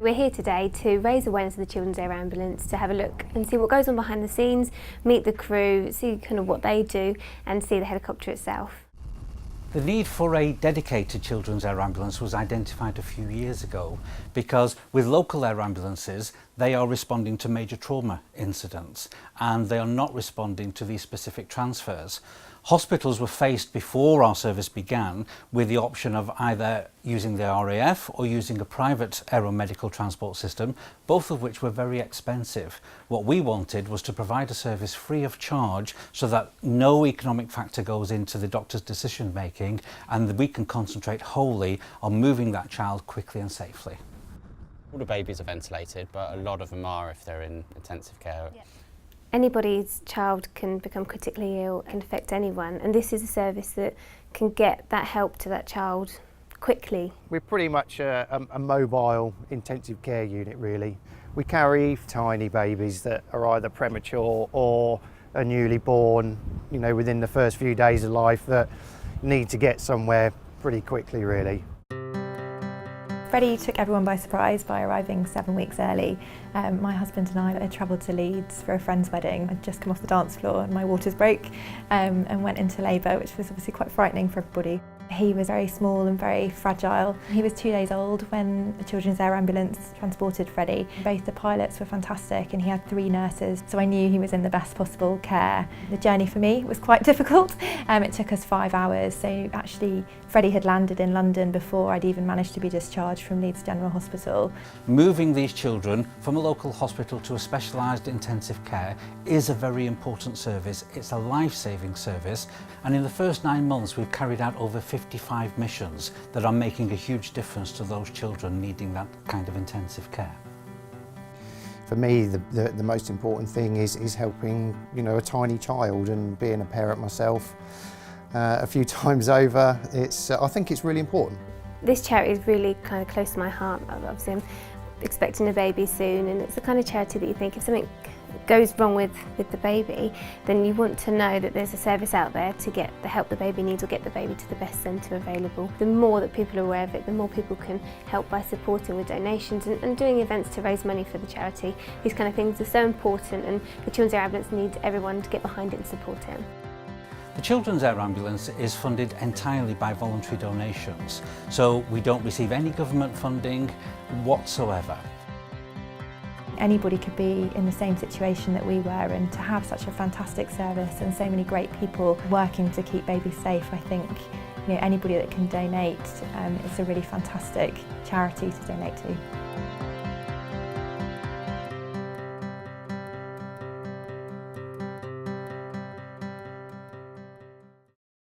We're here today to raise awareness of the Children's Air Ambulance, to have a look and see what goes on behind the scenes, meet the crew, see kind of what they do and see the helicopter itself. The need for a dedicated children's air ambulance was identified a few years ago because with local air ambulances they are responding to major trauma incidents and they are not responding to these specific transfers. Hospitals were faced before our service began with the option of either using the RAF or using a private aeromedical transport system, both of which were very expensive. What we wanted was to provide a service free of charge so that no economic factor goes into the doctor's decision making and that we can concentrate wholly on moving that child quickly and safely. All the babies are ventilated, but a lot of them are if they're in intensive care. Yeah. Anybody's child can become critically ill, can affect anyone, and this is a service that can get that help to that child quickly. We're pretty much a mobile intensive care unit really. We carry tiny babies that are either premature or are newly born, you know, within the first few days of life that need to get somewhere pretty quickly really. Freddie took everyone by surprise by arriving 7 weeks early. My husband and I had travelled to Leeds for a friend's wedding. I'd just come off the dance floor and my waters broke and went into labour, which was obviously quite frightening for everybody. He was very small and very fragile. He was 2 days old when the Children's Air Ambulance transported Freddie. Both the pilots were fantastic and he had 3 nurses, so I knew he was in the best possible care. The journey for me was quite difficult. It took us 5 hours, so actually Freddie had landed in London before I'd even managed to be discharged from Leeds General Hospital. Moving these children from a local hospital to a specialised intensive care is a very important service. It's a life-saving service, and in the first 9 months we've carried out over 55 missions that are making a huge difference to those children needing that kind of intensive care. For me, the most important thing is helping, you know, a tiny child, and being a parent myself a few times over, I think it's really important. This charity is really kind of close to my heart. Obviously I'm expecting a baby soon, and it's the kind of charity that you think if something goes wrong with the baby, then you want to know that there's a service out there to get the help the baby needs or get the baby to the best centre available. The more that people are aware of it, the more people can help by supporting with donations and doing events to raise money for the charity. These kind of things are so important, and the Children's Air Ambulance needs everyone to get behind it and support it. The Children's Air Ambulance is funded entirely by voluntary donations, so we don't receive any government funding whatsoever. Anybody could be in the same situation that we were, and to have such a fantastic service and so many great people working to keep babies safe, I think, you know, anybody that can donate, it's a really fantastic charity to donate to.